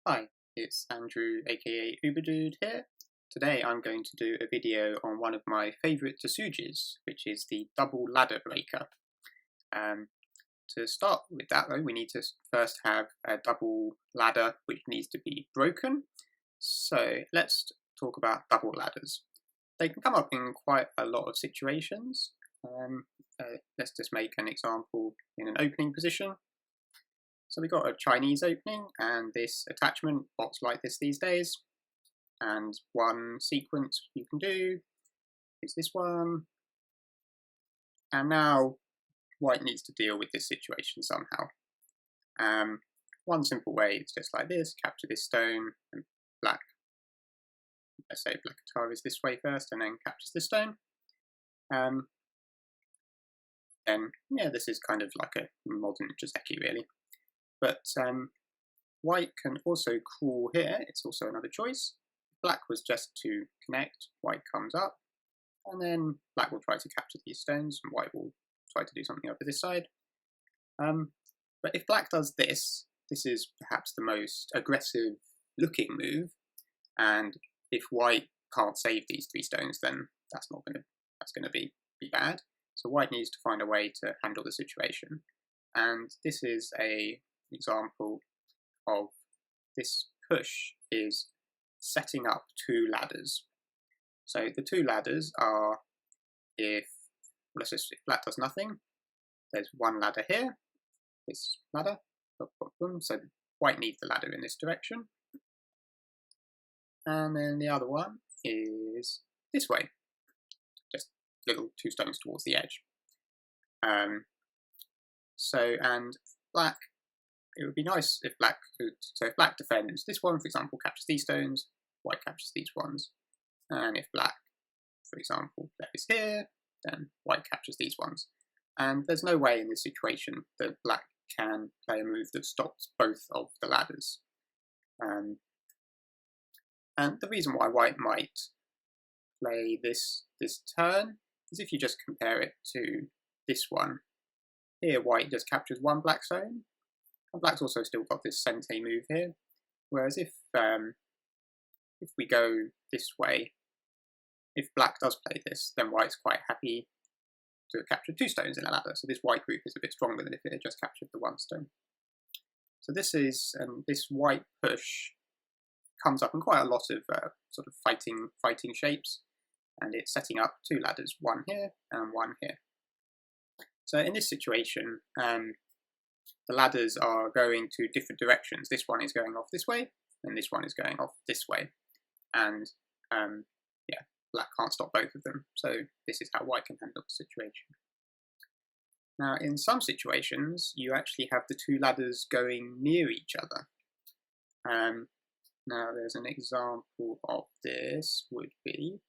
Hi, it's Andrew aka Uberdude here. Today I'm going to do a video on one of my favourite tesujis, which is the double ladder breaker. Um, to start with that though, we need to first have a double ladder which needs to be broken. So let's talk about double ladders. They can come up in quite a lot of situations. Let's just make an example in an opening position. So we've got a Chinese opening and this attachment box like this these days. And one sequence you can do is this one. And now white needs to deal with this situation somehow. One simple way is just like this, capture this stone, and black, let's say black guitar is this way first and then captures this stone. Then, yeah, this is kind of like a modern joseki really. But white can also crawl here, it's also another choice. Black was just to connect, white comes up, and then black will try to capture these stones, and white will try to do something over this side. But if black does this, this is perhaps the most aggressive looking move, and if white can't save these three stones, then that's going to be bad. So white needs to find a way to handle the situation, and this is an example of this push is setting up two ladders. So the two ladders are if black does nothing, there's one ladder here, this ladder, so white needs the ladder in this direction. And then the other one is this way, just little two stones towards the edge. And black, it would be nice if black could, so if black defends this one, for example, captures these stones, white captures these ones. And if black, for example, plays here, then white captures these ones. And there's no way in this situation that black can play a move that stops both of the ladders. And the reason why white might play this turn is if you just compare it to this one. Here white just captures one black stone, and black's also still got this sente move here. Whereas if we go this way, if black does play this, then white's quite happy to capture two stones in a ladder. So this white group is a bit stronger than if it had just captured the one stone. So this is this white push comes up in quite a lot of sort of fighting shapes, and it's setting up two ladders, one here and one here. So in this situation, the ladders are going to different directions. This one is going off this way, and this one is going off this way. And yeah, black can't stop both of them. So this is how white can handle the situation. Now, in some situations, you actually have the two ladders going near each other. Now, there's an example of this would be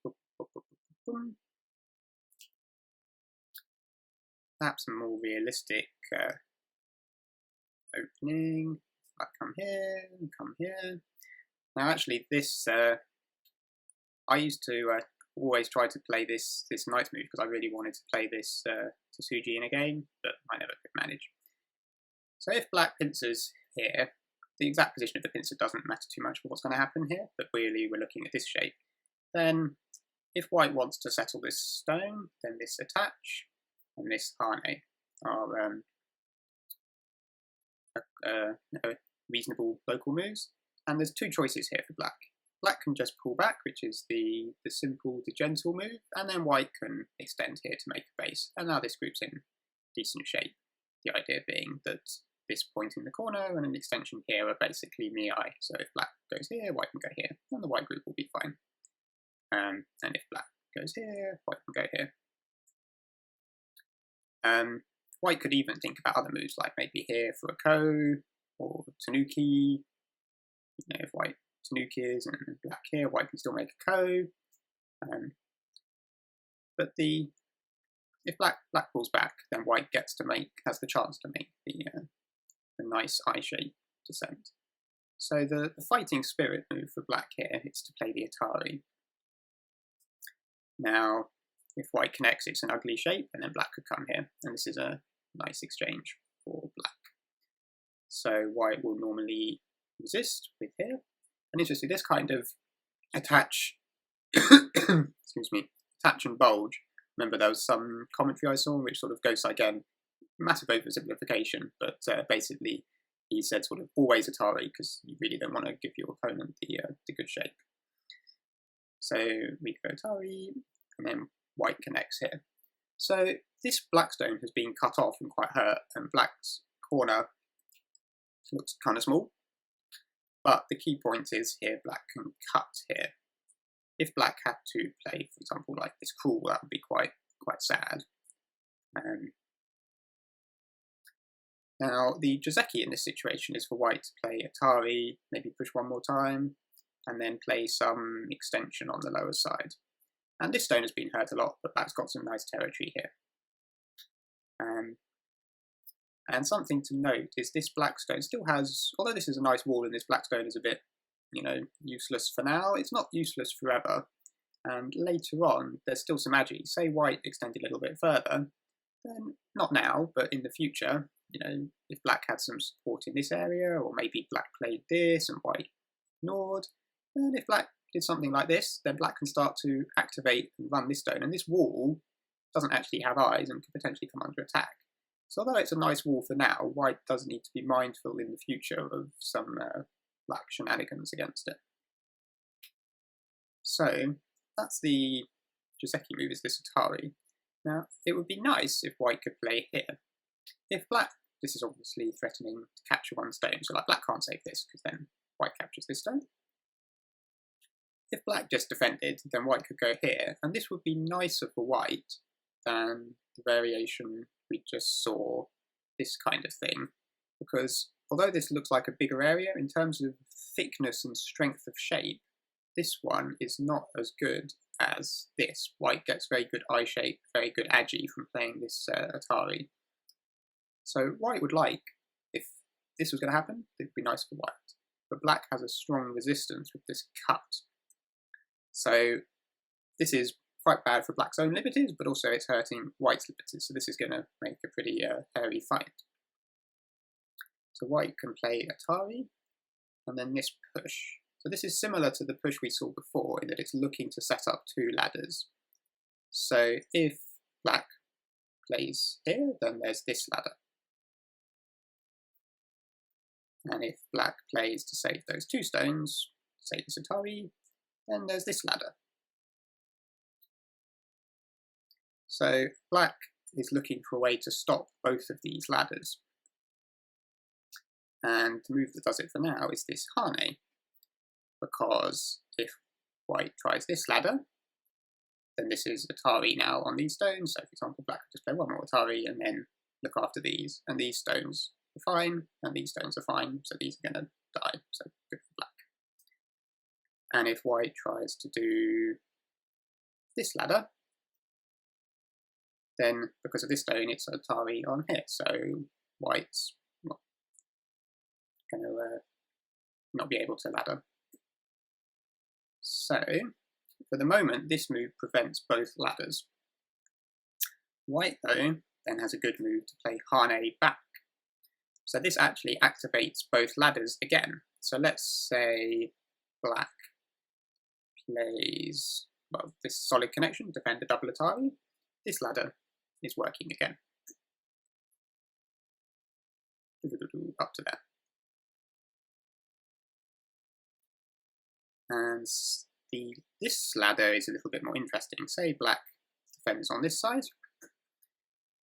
perhaps a more realistic opening. I come here and come here. Now, actually, this I used to always try to play this knight move because I really wanted to play this tesuji in a game, but I never could manage. So if black pincers here, the exact position of the pincer doesn't matter too much for what's going to happen here, but really we're looking at this shape. Then, if white wants to settle this stone, then this attach and this hane are reasonable local moves. And there's two choices here for black. Black can just pull back, which is the simple, the gentle move, and then white can extend here to make a base. And now this group's in decent shape. The idea being that this point in the corner and an extension here are basically miai. So if black goes here, white can go here, and the white group will be fine. And if black goes here, white can go here. White could even think about other moves, like maybe here for a ko, or tanuki. You know, if white tanukis and black here, white can still make a ko. But if black pulls back, then white has the chance to make the nice I-shape descent. So the fighting spirit move for black here is to play the atari. Now, if white connects, it's an ugly shape, and then black could come here, and this is a nice exchange for black. So white will normally resist with here. And interestingly, this kind of attach, excuse me, attach and bulge. Remember, there was some commentary I saw which sort of goes again, massive oversimplification, but basically he said sort of always Atari because you really don't want to give your opponent the good shape. So we go Atari, and then white connects here. So this black stone has been cut off and quite hurt, and black's corner looks kind of small. But the key point is here, black can cut here. If black had to play, for example, like this cruel, that would be quite sad. Now, the joseki in this situation is for white to play Atari, maybe push one more time, and then play some extension on the lower side. And this stone has been hurt a lot, but black's got some nice territory here. And something to note is this black stone still has, although this is a nice wall and this black stone is a bit, useless for now, it's not useless forever. And later on, there's still some agi. Say white extended a little bit further, then not now, but in the future, if black had some support in this area, or maybe black played this and white ignored, then if black did something like this, then black can start to activate and run this stone. And this wall doesn't actually have eyes and could potentially come under attack. So although it's a nice wall for now, white does need to be mindful in the future of some black shenanigans against it. So that's the joseki move, is this Atari. Now, it would be nice if white could play here. If black, this is obviously threatening to capture one stone, so like black can't save this, because then white captures this stone. If black just defended, then white could go here, and this would be nicer for white than the variation we just saw, this kind of thing, because although this looks like a bigger area, in terms of thickness and strength of shape, this one is not as good as this. White gets very good eye shape, very good agi from playing this Atari. So white would like, if this was going to happen, it'd be nice for white. But black has a strong resistance with this cut. So this is quite bad for black's own liberties, but also it's hurting white's liberties. So this is going to make a pretty hairy fight. So white can play Atari, and then this push. So this is similar to the push we saw before, in that it's looking to set up two ladders. So if black plays here, then there's this ladder. And if black plays to save those two stones, say this Atari, then there's this ladder. So black is looking for a way to stop both of these ladders. And the move that does it for now is this hane, because if white tries this ladder, then this is Atari now on these stones. So for example, black could just play one more Atari and then look after these, and these stones are fine, and these stones are fine, so these are going to die, so good for black. And if white tries to do this ladder, then because of this stone, it's Atari on here, so white's going to not be able to ladder. So, for the moment, this move prevents both ladders. White, though, then has a good move to play hane back. So this actually activates both ladders again. So let's say black plays, well, this solid connection, defend a double Atari. This ladder is working again. Up to there. And this ladder is a little bit more interesting. Say black defends on this side,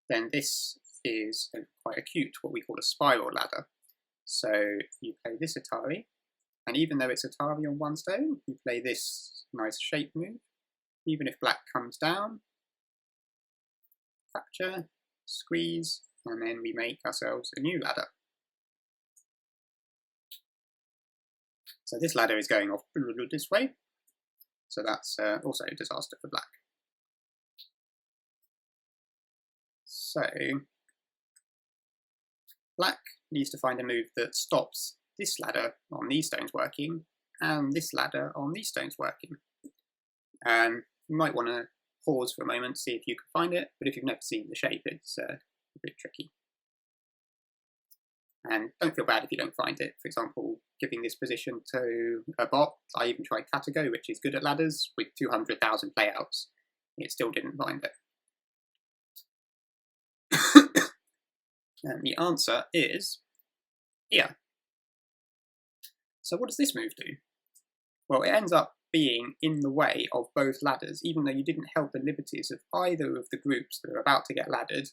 then this is quite acute, what we call a spiral ladder. So you play this Atari, and even though it's Atari on one stone, you play this nice shape move. Even if black comes down, capture, squeeze, and then we make ourselves a new ladder. So this ladder is going off this way, so that's also a disaster for black. So black needs to find a move that stops this ladder on these stones working and this ladder on these stones working. You might want to pause for a moment, see if you can find it, but if you've never seen the shape, it's a bit tricky. And don't feel bad if you don't find it. For example, giving this position to a bot. I even tried TADA, which is good at ladders, with 200,000 playouts. It still didn't find it. And the answer is here. So what does this move do? Well, it ends up being in the way of both ladders, even though you didn't help the liberties of either of the groups that are about to get laddered.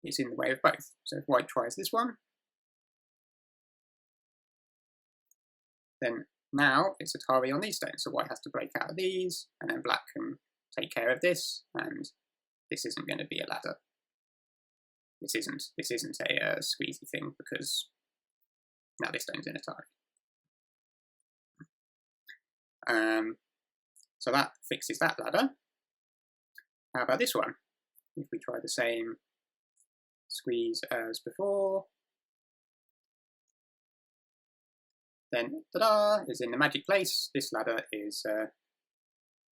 It's in the way of both. So if white tries this one, then now it's Atari on these stones. So white has to break out of these, and then black can take care of this, and this isn't going to be a ladder. This isn't a squeezy thing, because now this stone's in Atari. So that fixes that ladder. How about this one? If we try the same squeeze as before, then ta-da, is in the magic place. This ladder is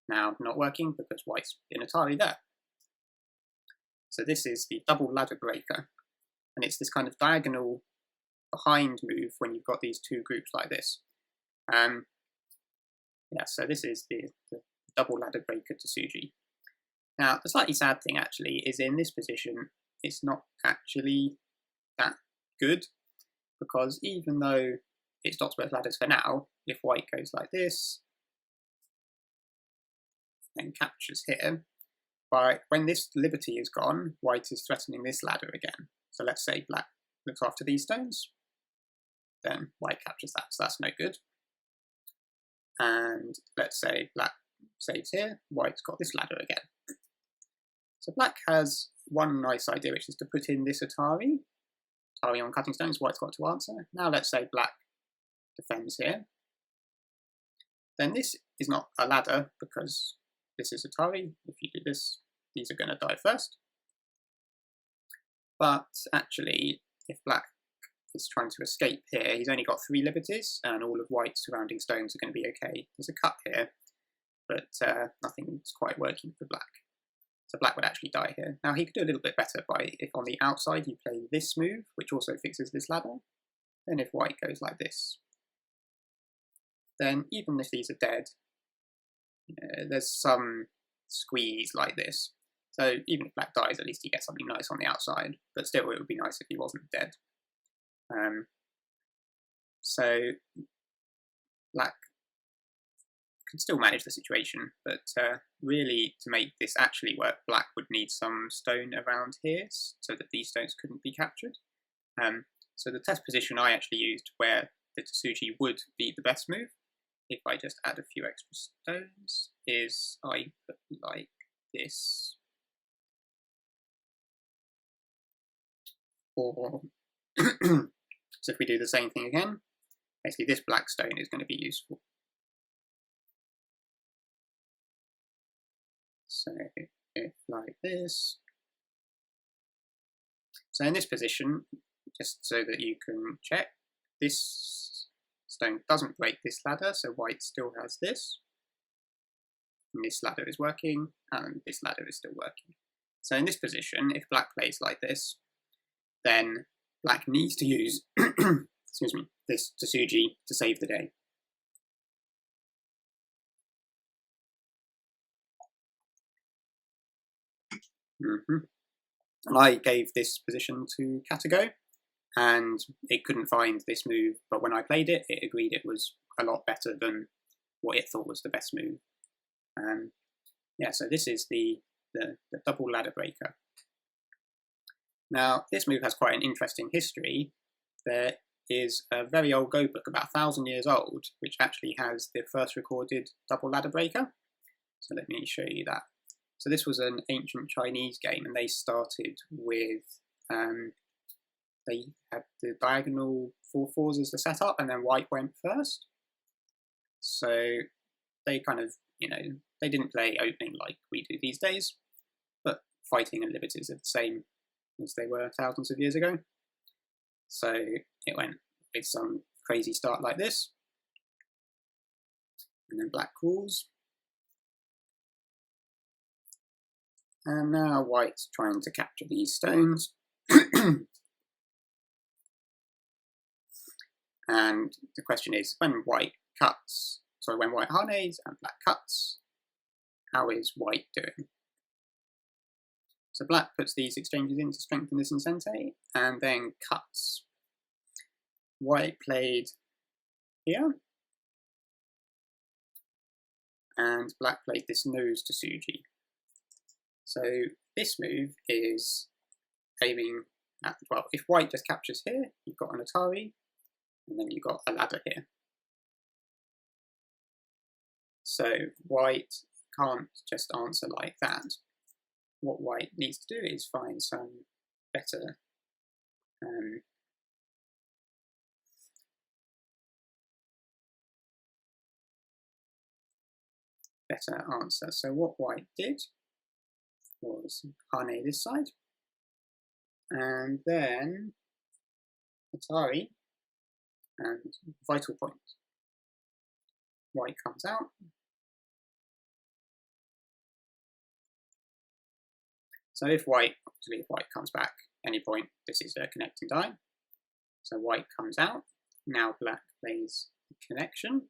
now not working because white's in Atari there. So this is the double ladder breaker, and it's this kind of diagonal behind move when you've got these two groups like this. Yeah, so this is the double ladder breaker tesuji. Now, the slightly sad thing actually is in this position, it's not actually that good, because even though it stops both ladders for now, if white goes like this and captures here, when this liberty is gone, white is threatening this ladder again. So let's say black looks after these stones, then white captures that, so that's no good. And let's say black saves here, white's got this ladder again. So black has one nice idea, which is to put in this Atari on cutting stones. White's got to answer. Now let's say black defends here. Then this is not a ladder because this is Atari. If you do this, these are going to die first. But actually, if black is trying to escape here, he's only got 3 liberties, and all of white's surrounding stones are going to be okay. There's a cut here, but nothing's quite working for black. So black would actually die here. Now he could do a little bit better if on the outside you play this move, which also fixes this ladder. Then if white goes like this, then even if these are dead, there's some squeeze like this. So even if black dies, at least he gets something nice on the outside. But still, it would be nice if he wasn't dead. So black can still manage the situation, but really to make this actually work, black would need some stone around here so that these stones couldn't be captured. So the test position I actually used, where the tesuji would be the best move, if I just add a few extra stones, is I put like this, or so if we do the same thing again, basically this black stone is going to be useful. So if like this. So in this position, just so that you can check, this stone doesn't break this ladder, so white still has this. And this ladder is working, and this ladder is still working. So in this position, if black plays like this, then black needs to use excuse me, this tesuji to save the day. And I gave this position to Katago, and it couldn't find this move, but when I played it, it agreed it was a lot better than what it thought was the best move. Yeah, so this is the double ladder breaker. Now, this move has quite an interesting history. There is a very old Go book, about 1,000 years old, which actually has the first recorded double ladder breaker. So let me show you that. So this was an ancient Chinese game, and they started with, they had the diagonal 4/4s as the setup, and then white went first. So they kind of, they didn't play opening like we do these days, but fighting and liberties are the same as they were thousands of years ago. So it went with some crazy start like this, and then black calls. And now white's trying to capture these stones. And the question is, when white harnets and black cuts, how is white doing? So black puts these exchanges in to strengthen this insente, and then cuts. White played here, and black played this nose tesuji. So this move is aiming at, well, if white just captures here, you've got an Atari, and then you've got a ladder here. So white can't just answer like that. What white needs to do is find some better answer. So what white did was harness this side, and then Atari and vital point. White comes out. So if white comes back any point, this is a connecting die. So white comes out. Now black plays connection.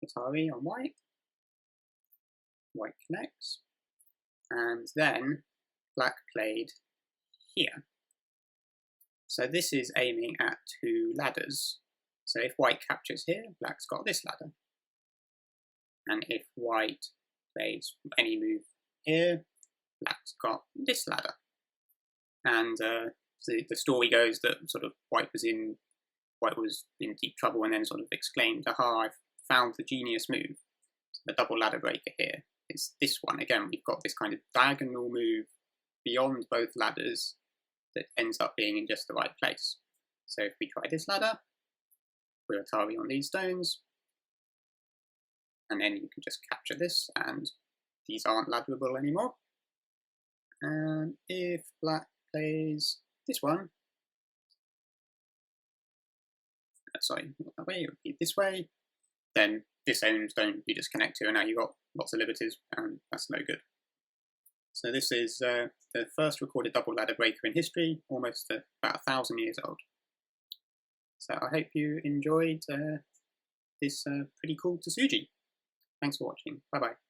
Atari on white. White connects. And then black played here. So this is aiming at two ladders. So if white captures here, black's got this ladder. And if white plays any move here, black's got this ladder. And the story goes that sort of white was in deep trouble and then sort of exclaimed, "Aha, I've found the genius move." So the double ladder breaker here is this one. Again, we've got this kind of diagonal move beyond both ladders that ends up being in just the right place. So if we try this ladder, we're Atari on these stones, and then you can just capture this, and these aren't ladderable anymore. And if black plays this one, sorry, not that way, it would be this way, then this own stone you just connect to, and now you've got lots of liberties, and that's no good. So this is the first recorded double ladder breaker in history, almost about 1,000 years old. So I hope you enjoyed this pretty cool tesuji. Thanks for watching. Bye bye.